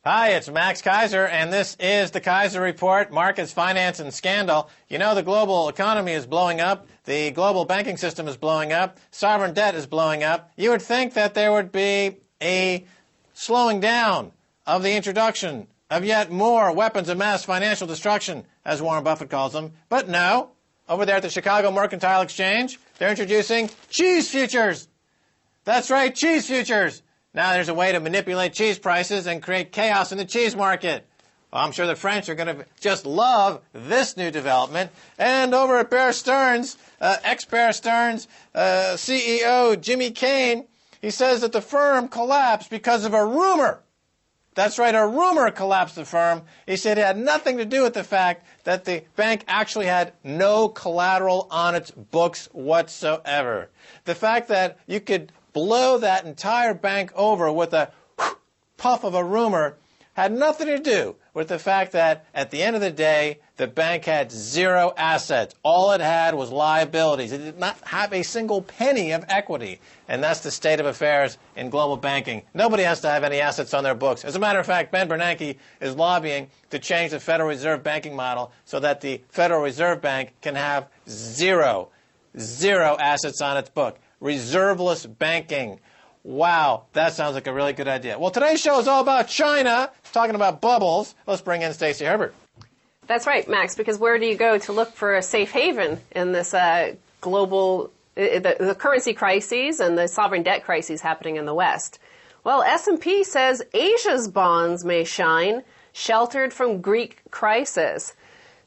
Hi, it's Max Keiser, and this is the Keiser Report, Markets, Finance, and Scandal. You know, the global economy is blowing up. The global banking system is blowing up. Sovereign debt is blowing up. You would think that there would be a slowing down of the introduction of yet more weapons of mass financial destruction, as Warren Buffett calls them. But no, over there at the Chicago Mercantile Exchange, they're introducing cheese futures. That's right, cheese futures. Now there's a way to manipulate cheese prices and create chaos in the cheese market. Well, I'm sure the French are going to just love this new development. And over at Bear Stearns, ex-Bear Stearns CEO Jimmy Kane, he says that the firm collapsed because of a rumor. That's right, a rumor collapsed the firm. He said it had nothing to do with the fact that the bank actually had no collateral on its books whatsoever. The fact that you could blow that entire bank over with a puff of a rumor had nothing to do with the fact that at the end of the day, the bank had zero assets. All it had was liabilities. It did not have a single penny of equity. And that's the state of affairs in global banking. Nobody has to have any assets on their books. As a matter of fact, Ben Bernanke is lobbying to change the Federal Reserve banking model so that the Federal Reserve Bank can have zero assets on its book. Reserveless banking. Wow, that sounds like a really good idea. Well, today's show is all about China. It's talking about bubbles. Let's bring in Stacy Herbert. That's right, Max, because where do you go to look for a safe haven in this global, the currency crises and the sovereign debt crises happening in the West? Well, S&P says Asia's bonds may shine, sheltered from Greek crisis.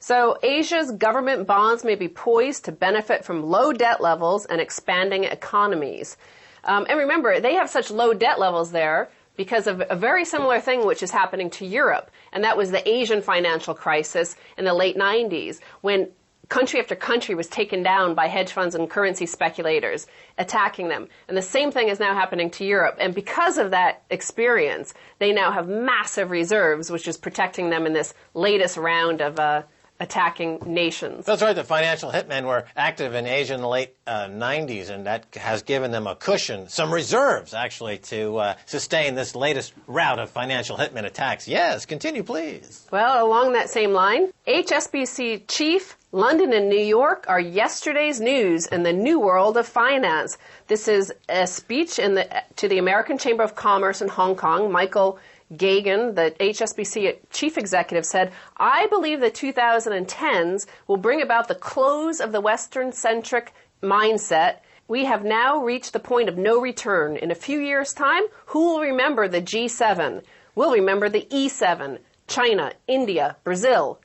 So Asia's government bonds may be poised to benefit from low debt levels and expanding economies. And remember, they have such low debt levels there because of a very similar thing which is happening to Europe, and that was the Asian financial crisis in the late 90s, when country after country was taken down by hedge funds and currency speculators attacking them. And the same thing is now happening to Europe. And because of that experience, they now have massive reserves, which is protecting them in this latest round of attacking nations. That's right. The financial hitmen were active in Asia in the late 90s, and that has given them a cushion, some reserves, actually, to sustain this latest round of financial hitmen attacks. Yes, continue, please. Well, along that same line, HSBC chief, London and New York are yesterday's news in the new world of finance. This is a speech to the American Chamber of Commerce in Hong Kong. Michael Gagan, the HSBC chief executive, said, "I believe the 2010s will bring about the close of the Western-centric mindset. We have now reached the point of no return. In a few years' time, who will remember the G7? We'll remember the E7, China, India, Brazil,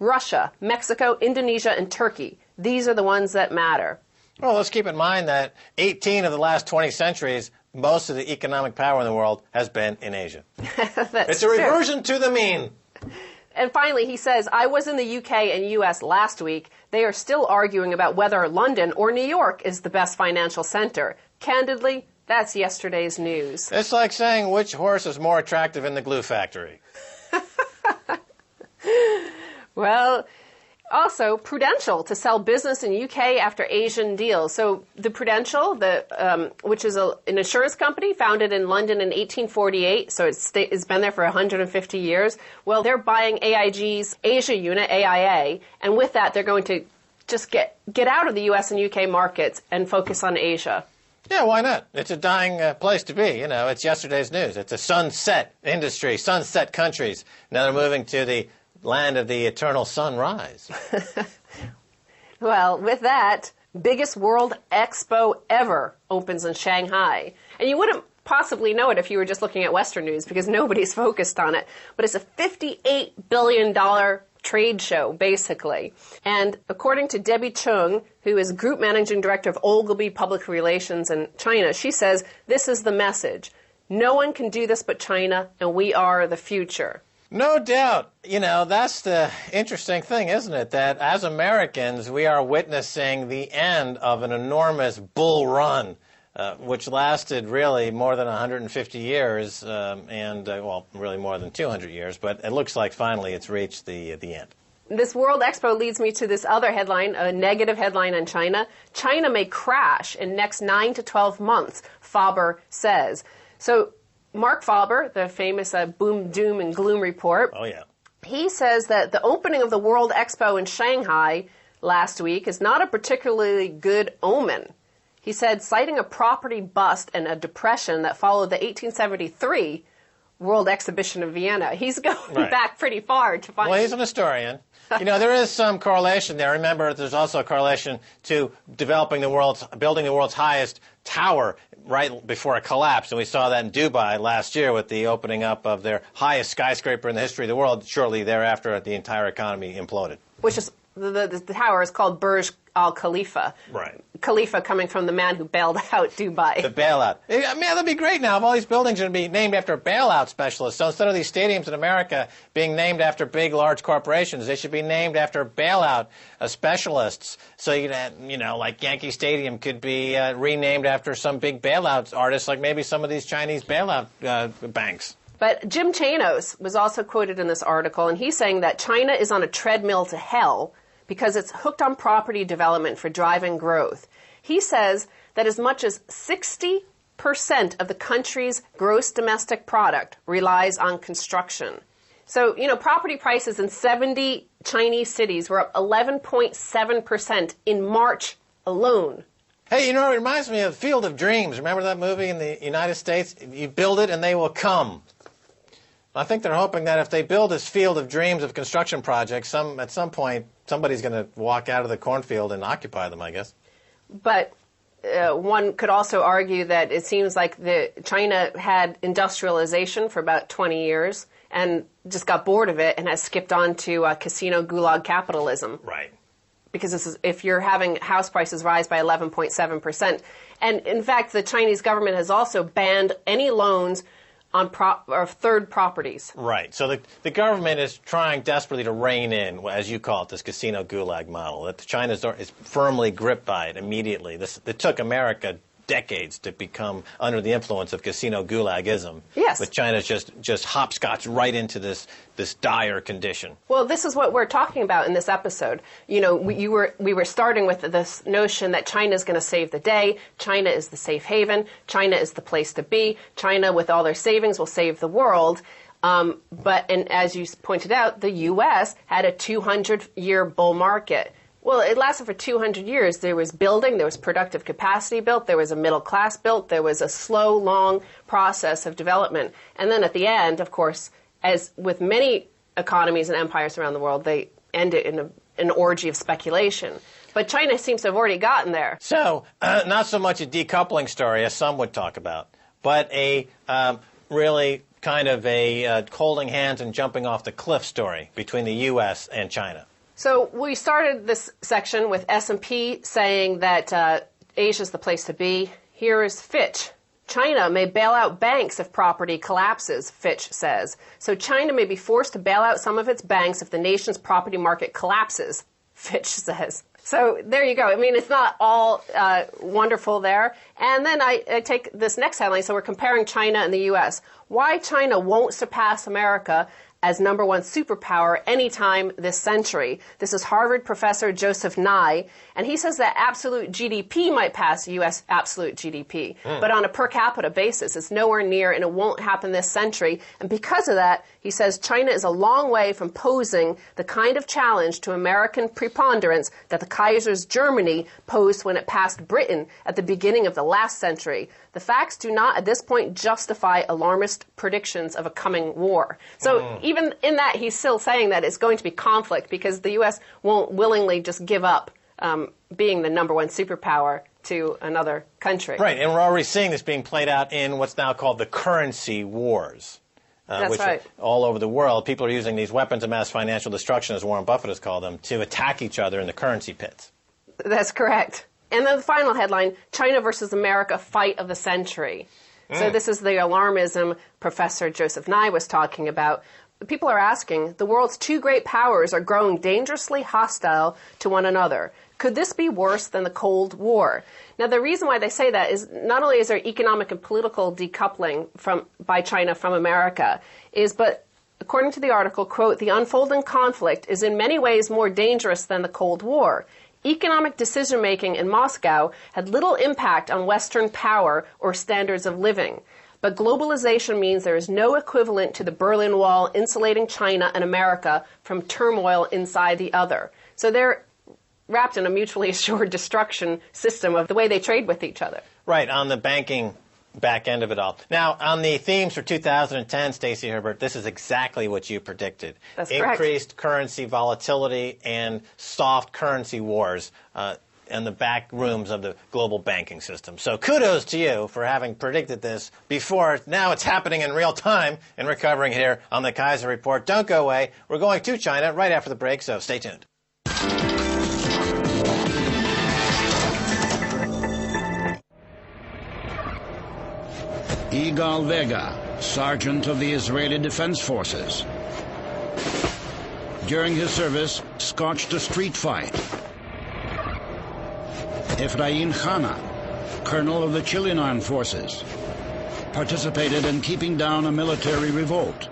Russia, Mexico, Indonesia, and Turkey. These are the ones that matter." Well, let's keep in mind that 18 of the last 20 centuries, most of the economic power in the world has been in Asia. It's a reversion to the mean. And finally, he says, "I was in the UK and US last week. They are still arguing about whether London or New York is the best financial center. Candidly, that's yesterday's news." It's like saying which horse is more attractive in the glue factory. Well, also, Prudential to sell business in UK after Asian deal. So the Prudential, which is an insurance company founded in London in 1848, so it's been there for 150 years. Well, they're buying AIG's Asia unit, AIA, and with that, they're going to just get out of the US and UK markets and focus on Asia. Yeah, why not? It's a dying place to be. You know, it's yesterday's news. It's a sunset industry, sunset countries. Now they're moving to the land of the eternal sunrise. Well, with that, biggest world expo ever opens in Shanghai. And you wouldn't possibly know it if you were just looking at Western news because nobody's focused on it. But it's a $58 billion trade show, basically. And according to Debbie Chung, who is Group Managing Director of Ogilvy Public Relations in China, she says, "This is the message. No one can do this but China, and we are the future." No doubt. You know, that's the interesting thing, isn't it? That as Americans, we are witnessing the end of an enormous bull run, which lasted really more than 150 years, well, really more than 200 years, but it looks like finally it's reached the end. This World Expo leads me to this other headline, a negative headline on China. China may crash in next 9 to 12 months, Faber says. So Mark Faber, the famous boom, doom, and gloom report. Oh, yeah. He says that the opening of the World Expo in Shanghai last week is not a particularly good omen. He said, citing a property bust and a depression that followed the 1873 World Exhibition of Vienna. He's going back pretty far to find... Well, he's an historian. You know, there is some correlation there. Remember, there's also a correlation to building the world's highest tower right before it collapsed. And we saw that in Dubai last year with the opening up of their highest skyscraper in the history of the world. Shortly thereafter, the entire economy imploded. Which is, the tower is called Burj Al Khalifa. Right. Khalifa coming from the man who bailed out Dubai. The bailout. Man, that'd be great now if all these buildings are going to be named after bailout specialists. So instead of these stadiums in America being named after big, large corporations, they should be named after bailout specialists. So, you know, like Yankee Stadium could be renamed after some big bailout artist, like maybe some of these Chinese bailout banks. But Jim Chanos was also quoted in this article, and he's saying that China is on a treadmill to hell because it's hooked on property development for driving growth. He says that as much as 60% of the country's gross domestic product relies on construction. So, you know, property prices in 70 Chinese cities were up 11.7% in March alone. Hey, you know, it reminds me of Field of Dreams. Remember that movie in the United States? You build it and they will come. I think they're hoping that if they build this field of dreams of construction projects, at some point, somebody's going to walk out of the cornfield and occupy them, I guess. But one could also argue that it seems like China had industrialization for about 20 years and just got bored of it and has skipped on to casino gulag capitalism. Right. Because if you're having house prices rise by 11.7%. And in fact, the Chinese government has also banned any loans on third properties. Right. So the government is trying desperately to rein in, as you call it, this casino gulag model, that China is firmly gripped by it immediately. It took America decades to become under the influence of casino gulagism. Yes. But China's just hopscotch right into this dire condition. Well, this is what we're talking about in this episode. You know, we were starting with this notion that China is going to save the day. China is the safe haven. China is the place to be. China, with all their savings, will save the world. And as you pointed out, the U.S. had a 200-year bull market. Well, it lasted for 200 years. There was building, there was productive capacity built, there was a middle class built, there was a slow, long process of development. And then at the end, of course, as with many economies and empires around the world, they end it in an orgy of speculation. But China seems to have already gotten there. So, not so much a decoupling story, as some would talk about, but a really kind of a holding hands and jumping off the cliff story between the U.S. and China. So we started this section with S&P saying that Asia's the place to be. Here is Fitch. China may bail out banks if property collapses, Fitch says. So China may be forced to bail out some of its banks if the nation's property market collapses, Fitch says. So there you go. I mean, it's not all wonderful there. And then I take this next headline. So we're comparing China and the U.S. Why China won't surpass America as number one superpower anytime this century. This is Harvard professor Joseph Nye, and he says that absolute GDP might pass U.S. absolute GDP, but on a per capita basis, it's nowhere near, and it won't happen this century. And because of that, he says China is a long way from posing the kind of challenge to American preponderance that the Kaiser's Germany posed when it passed Britain at the beginning of the last century. The facts do not, at this point, justify alarmist predictions of a coming war. So even in that, he's still saying that it's going to be conflict because the U.S. won't willingly just give up being the number one superpower to another country. Right, and we're already seeing this being played out in what's now called the currency wars. That's right. All over the world, people are using these weapons of mass financial destruction, as Warren Buffett has called them, to attack each other in the currency pits. That's correct. And then the final headline, China versus America, fight of the century. So this is the alarmism Professor Joseph Nye was talking about. People are asking, the world's two great powers are growing dangerously hostile to one another. Could this be worse than the Cold War? Now, the reason why they say that is not only is there economic and political decoupling by China from America, but according to the article, quote, the unfolding conflict is in many ways more dangerous than the Cold War. Economic decision-making in Moscow had little impact on Western power or standards of living. But globalization means there is no equivalent to the Berlin Wall insulating China and America from turmoil inside the other. So they're wrapped in a mutually assured destruction system of the way they trade with each other. Right, on the banking back end of it all. Now, on the themes for 2010, Stacy Herbert, this is exactly what you predicted. That's correct. Increased currency volatility and soft currency wars in the back rooms of the global banking system. So kudos to you for having predicted this before. Now it's happening in real time and recovering here on the Keiser Report. Don't go away. We're going to China right after the break, so stay tuned. Igal Vega, sergeant of the Israeli Defense Forces. During his service, scotched a street fight. Efrain Khana, colonel of the Chilean Armed Forces, participated in keeping down a military revolt.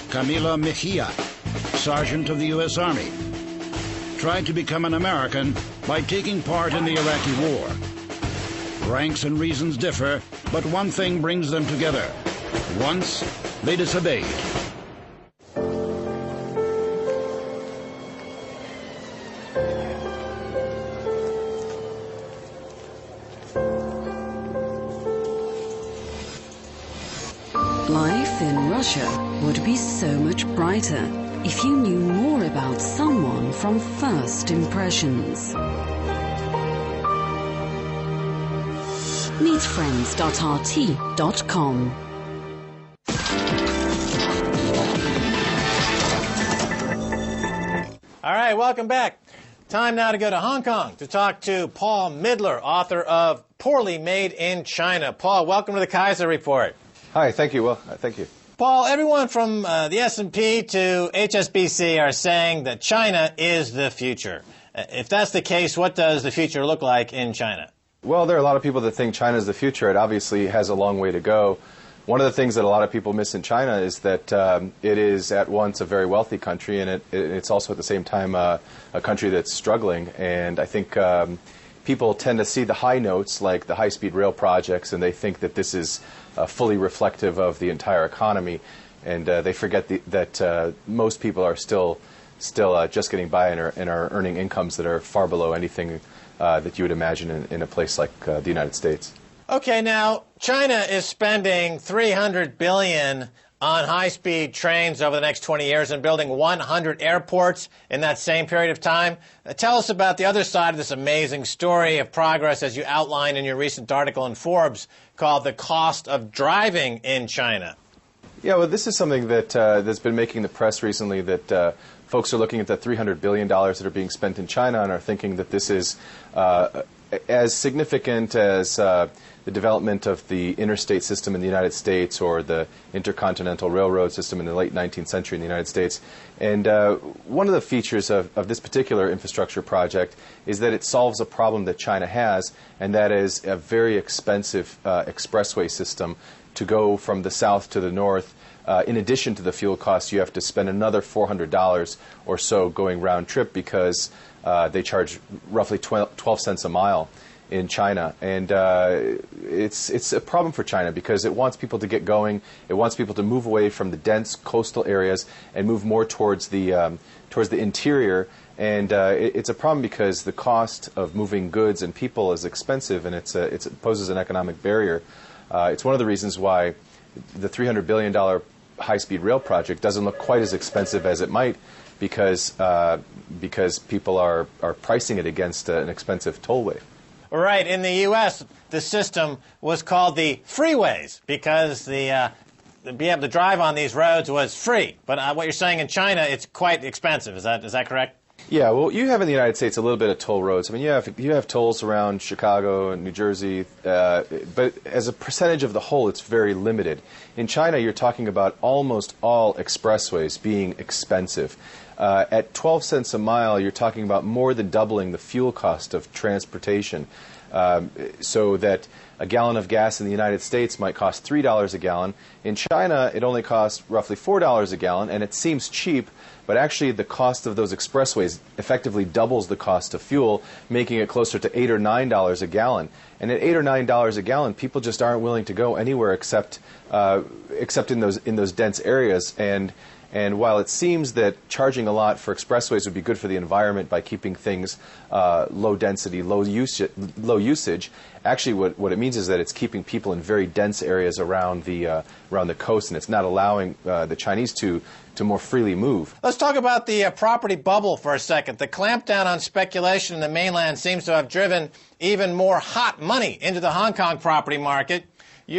Camila Mejia, sergeant of the U.S. Army, tried to become an American by taking part in the Iraqi war. Ranks and reasons differ, but one thing brings them together. Once, they disobeyed. Life in Russia would be so much brighter if you knew more about someone from first impressions. Meetfriends.rt.com. All right, welcome back. Time now to go to Hong Kong to talk to Paul Midler, author of Poorly Made in China. Paul, welcome to the Keiser Report. Hi, thank you. Well, thank you. Paul, everyone from the S&P to HSBC are saying that China is the future. If that's the case, what does the future look like in China? Well, there are a lot of people that think China is the future. It obviously has a long way to go. One of the things that a lot of people miss in China is that it is at once a very wealthy country, and it's also at the same time a country that's struggling. And I think people tend to see the high notes, like the high-speed rail projects, and they think that this is fully reflective of the entire economy. And they forget that most people are still just getting by and are earning incomes that are far below anything that you would imagine in a place like the United States. Okay, now China is spending $300 billion on high-speed trains over the next 20 years and building 100 airports in that same period of time. Tell us about the other side of this amazing story of progress, as you outlined in your recent article in Forbes, called The Cost of Driving in China. Yeah, well, this is something that that's been making the press recently, that folks are looking at the $300 billion that are being spent in China and are thinking that this is as significant as the development of the interstate system in the United States or the intercontinental railroad system in the late 19th century in the United States. And one of the features of this particular infrastructure project is that it solves a problem that China has, and that is a very expensive expressway system to go from the south to the north. In addition to the fuel costs, you have to spend another $400 or so going round trip because they charge roughly 12 cents a mile in China. And it's a problem for China because it wants people to get going. It wants people to move away from the dense coastal areas and move more towards the interior. And it's a problem because the cost of moving goods and people is expensive, and it poses an economic barrier. It's one of the reasons why the $300 billion high-speed rail project doesn't look quite as expensive as it might, because people are pricing it against an expensive tollway. Right. In the U.S., the system was called the freeways because to be able to drive on these roads was free. But what you're saying in China, it's quite expensive. Is that correct? Yeah, well, you have in the United States a little bit of toll roads. I mean, you have tolls around Chicago and New Jersey, but as a percentage of the whole, it's very limited. In China, you're talking about almost all expressways being expensive. At 12 cents a mile, you're talking about more than doubling the fuel cost of transportation. so that a gallon of gas in the United States might cost $3 a gallon. In China, it only costs roughly $4 a gallon, and it seems cheap, but actually the cost of those expressways effectively doubles the cost of fuel, making it closer to $8 or $9 a gallon. And at $8 or $9 a gallon, people just aren't willing to go anywhere except in those dense areas. And while it seems that charging a lot for expressways would be good for the environment by keeping things low density, low usage, actually what it means is that it's keeping people in very dense areas around the coast, and it's not allowing the Chinese to more freely move. Let's talk about the property bubble for a second. The clampdown on speculation in the mainland seems to have driven even more hot money into the Hong Kong property market.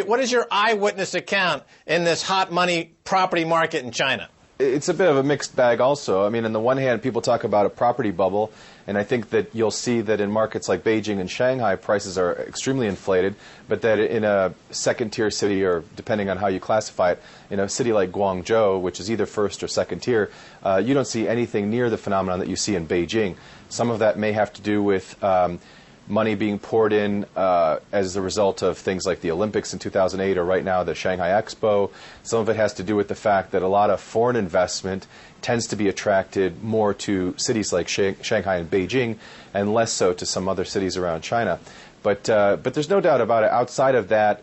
What is your eyewitness account in this hot money property market in China? It's a bit of a mixed bag also. I mean, on the one hand, people talk about a property bubble, and I think that you'll see that in markets like Beijing and Shanghai, prices are extremely inflated, but that in a second-tier city, or depending on how you classify it, in a city like Guangzhou, which is either first or second tier, you don't see anything near the phenomenon that you see in Beijing. Some of that may have to do with money being poured in as a result of things like the Olympics in 2008 or right now the Shanghai Expo. Some of it has to do with the fact that a lot of foreign investment tends to be attracted more to cities like Shanghai and Beijing and less so to some other cities around China. But there's no doubt about it, outside of that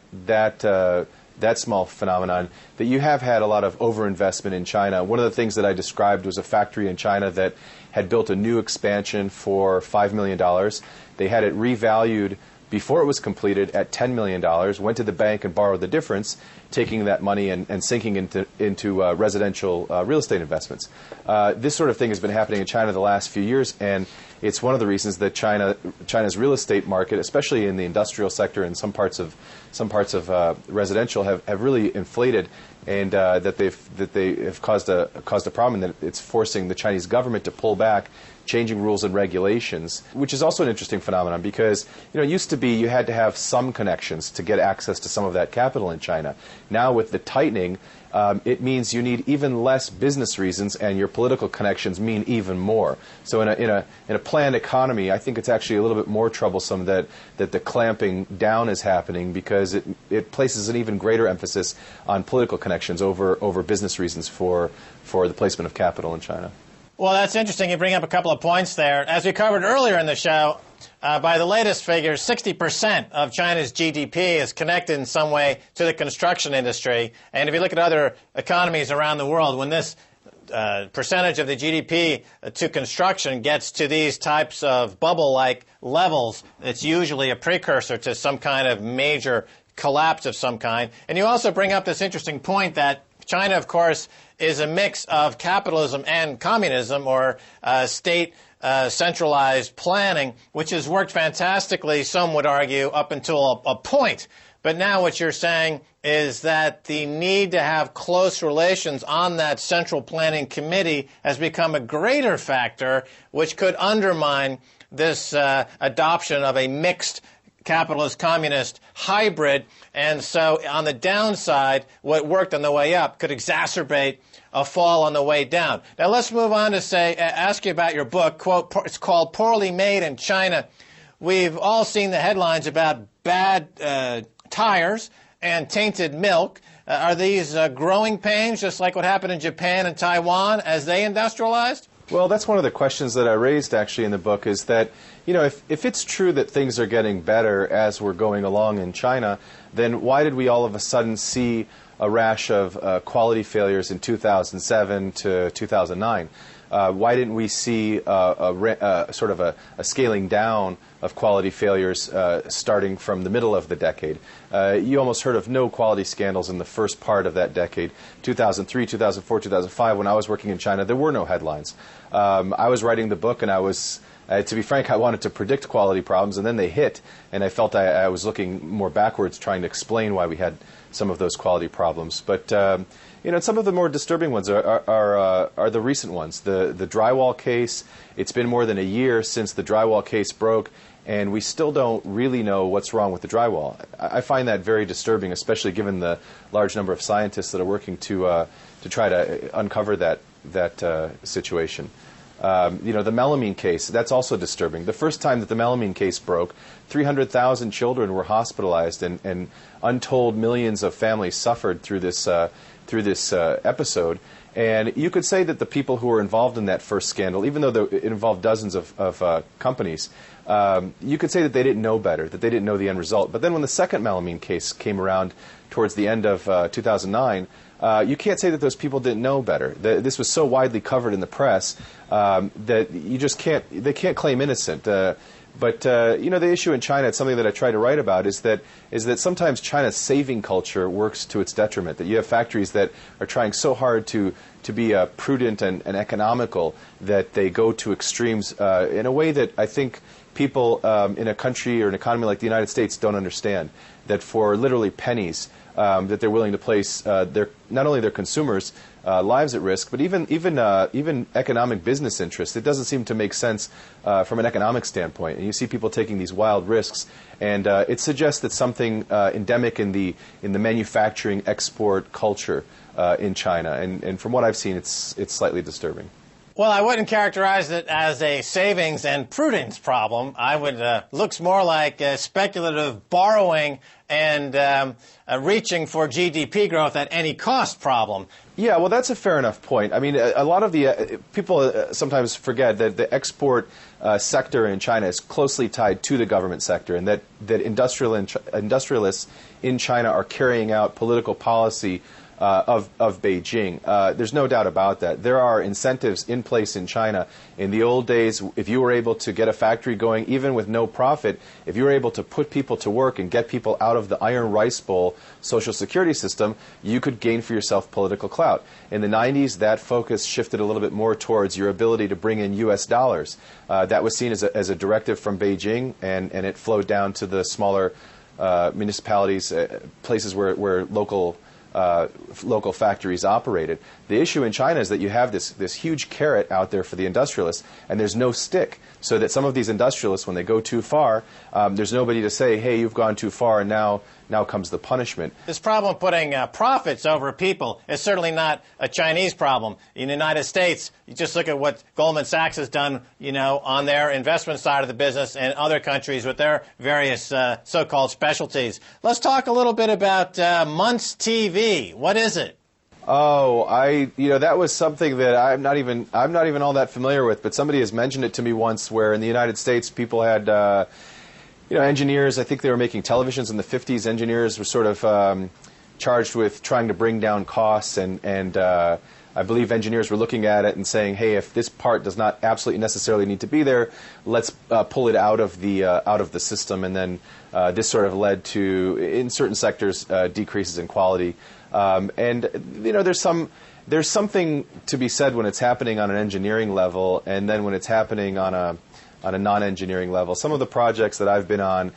small phenomenon, that you have had a lot of overinvestment in China. One of the things that I described was a factory in China that had built a new expansion for $5 million. They had it revalued before it was completed at $10 million, went to the bank and borrowed the difference, taking that money and sinking into residential real estate investments. This sort of thing has been happening in China the last few years, and it's one of the reasons that China's real estate market, especially in the industrial sector and some parts of residential, have really inflated, and that they have caused a problem, and that it's forcing the Chinese government to pull back, changing rules and regulations, which is also an interesting phenomenon because it used to be you had to have some connections to get access to some of that capital in China. Now with the tightening, it means you need even less business reasons, and your political connections mean even more. So in a planned economy, I think it's actually a little bit more troublesome that the clamping down is happening because it places an even greater emphasis on political connections over business reasons for the placement of capital in China. Well, that's interesting. You bring up a couple of points there. As we covered earlier in the show, by the latest figures, 60% of China's GDP is connected in some way to the construction industry. And if you look at other economies around the world, when this percentage of the GDP to construction gets to these types of bubble-like levels, it's usually a precursor to some kind of major collapse of some kind. And you also bring up this interesting point that China, of course, is a mix of capitalism and communism, or state centralized planning, which has worked fantastically, some would argue, up until a point. But now what you're saying is that the need to have close relations on that central planning committee has become a greater factor, which could undermine this adoption of a mixed capitalist-communist hybrid. And so on the downside, what worked on the way up could exacerbate a fall on the way down. Now let's move on to ask you about your book. Quote, it's called Poorly Made in China. We've all seen the headlines about bad tires and tainted milk. Are these growing pains, just like what happened in Japan and Taiwan as they industrialized? Well, that's one of the questions that I raised actually in the book, is that, if it's true that things are getting better as we're going along in China, then why did we all of a sudden see a rash of quality failures in 2007 to 2009? Why didn't we see sort of a scaling down of quality failures starting from the middle of the decade? You almost heard of no quality scandals in the first part of that decade. 2003, 2004, 2005, when I was working in China, there were no headlines. I was writing the book, and to be frank, I wanted to predict quality problems, and then they hit, and I felt I was looking more backwards, trying to explain why we had some of those quality problems. But some of the more disturbing ones are the recent ones. The drywall case. It's been more than a year since the drywall case broke, and we still don't really know what's wrong with the drywall. I find that very disturbing, especially given the large number of scientists that are working to try to uncover that situation. The melamine case, that's also disturbing. The first time that the melamine case broke, 300,000 children were hospitalized, and untold millions of families suffered through this episode. And you could say that the people who were involved in that first scandal, even though it involved dozens of companies, you could say that they didn't know better, that they didn't know the end result. But then when the second melamine case came around towards the end of 2009, you can't say that those people didn't know better. This was so widely covered in the press that you just they can't claim innocent. But the issue in China, it's something that I try to write about, is that sometimes China's saving culture works to its detriment. That you have factories that are trying so hard to be prudent and economical that they go to extremes in a way that I think people in a country or an economy like the United States don't understand. That for literally pennies, that they're willing to place not only their consumers' lives at risk, but even economic business interests. It doesn't seem to make sense from an economic standpoint. And you see people taking these wild risks, and it suggests that something endemic in the manufacturing export culture in China. And from what I've seen, it's slightly disturbing. Well, I wouldn't characterize it as a savings and prudence problem. I would looks more like a speculative borrowing and reaching for GDP growth at any cost problem. Yeah, well, that's a fair enough point. I mean, a lot of the people sometimes forget that the export sector in China is closely tied to the government sector, and that industrialists in China are carrying out political policy of Beijing. There's no doubt about that. There are incentives in place in China. In the old days, if you were able to get a factory going, even with no profit, if you were able to put people to work and get people out of the iron rice bowl social security system, you could gain for yourself political clout. In the 90s, that focus shifted a little bit more towards your ability to bring in U.S. dollars. That was seen as a directive from Beijing, and it flowed down to the smaller municipalities, places where local factories operated. The issue in China is that you have this huge carrot out there for the industrialists, and there's no stick. So that some of these industrialists, when they go too far, there's nobody to say, hey, you've gone too far, and now comes the punishment. This problem of putting profits over people is certainly not a Chinese problem. In the United States, you just look at what Goldman Sachs has done, on their investment side of the business, and other countries with their various so-called specialties. Let's talk a little bit about Muntz TV. What is it? Oh, that was something that I'm not even all that familiar with, but somebody has mentioned it to me once, where in the United States people had engineers. I think they were making televisions in the 50s. Engineers were sort of charged with trying to bring down costs, and I believe engineers were looking at it and saying, hey, if this part does not absolutely necessarily need to be there, let's pull it out of the system. And then this sort of led to, in certain sectors, decreases in quality. And there's something to be said when it's happening on an engineering level, and then when it's happening on a non-engineering level. Some of the projects that I've been on,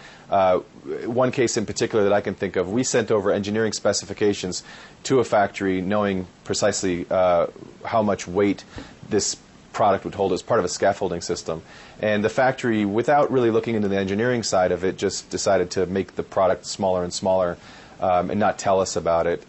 one case in particular that I can think of, we sent over engineering specifications to a factory knowing precisely how much weight this product would hold as part of a scaffolding system. And the factory, without really looking into the engineering side of it, just decided to make the product smaller and smaller. And not tell us about it.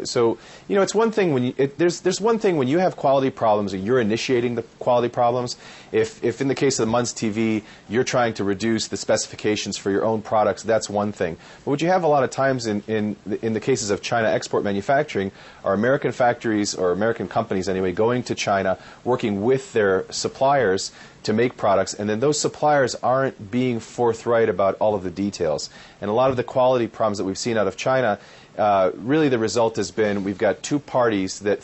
So it's one thing when there's one thing when you have quality problems and you're initiating the quality problems. If in the case of the Muntz TV, you're trying to reduce the specifications for your own products, that's one thing. But what you have a lot of times in the cases of China export manufacturing are American factories, or American companies anyway, going to China, working with their suppliers to make products, and then those suppliers aren't being forthright about all of the details. And a lot of the quality problems that we've seen out of China, really the result has been we've got two parties that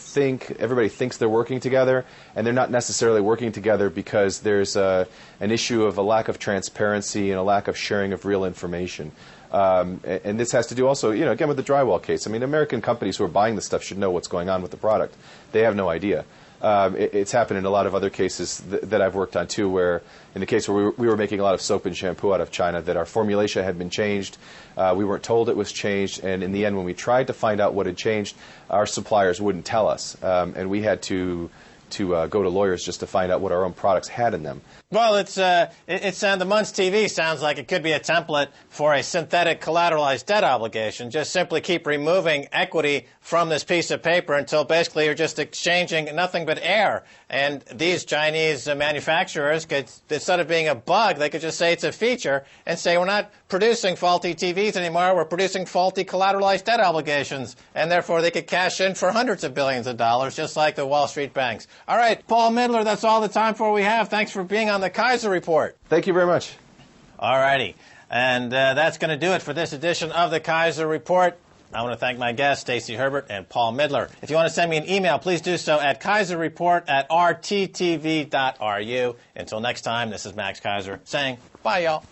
everybody thinks they're working together, and they're not necessarily working together because there's an issue of a lack of transparency and a lack of sharing of real information. And this has to do also, again, with the drywall case. I mean, American companies who are buying this stuff should know what's going on with the product. They have no idea. It's happened in a lot of other cases that I've worked on too, where in the case where we were making a lot of soap and shampoo out of China, that our formulation had been changed. We weren't told it was changed, and in the end, when we tried to find out what had changed, our suppliers wouldn't tell us, and we had to to go to lawyers just to find out what our own products had in them. Well, the Munch TV sounds like it could be a template for a synthetic collateralized debt obligation. Just simply keep removing equity from this piece of paper until basically you're just exchanging nothing but air. And these Chinese manufacturers could, instead of being a bug, they could just say it's a feature and say we're not producing faulty TVs anymore, we're producing faulty collateralized debt obligations. And therefore they could cash in for hundreds of billions of dollars, just like the Wall Street banks. All right, Paul Midler, that's all the time for we have. Thanks for being on the Keiser Report. Thank you very much. All righty. And that's going to do it for this edition of the Keiser Report. I want to thank my guests, Stacy Herbert and Paul Midler. If you want to send me an email, please do so at keiserreport@rttv.ru. Until next time, this is Max Keiser saying bye, y'all.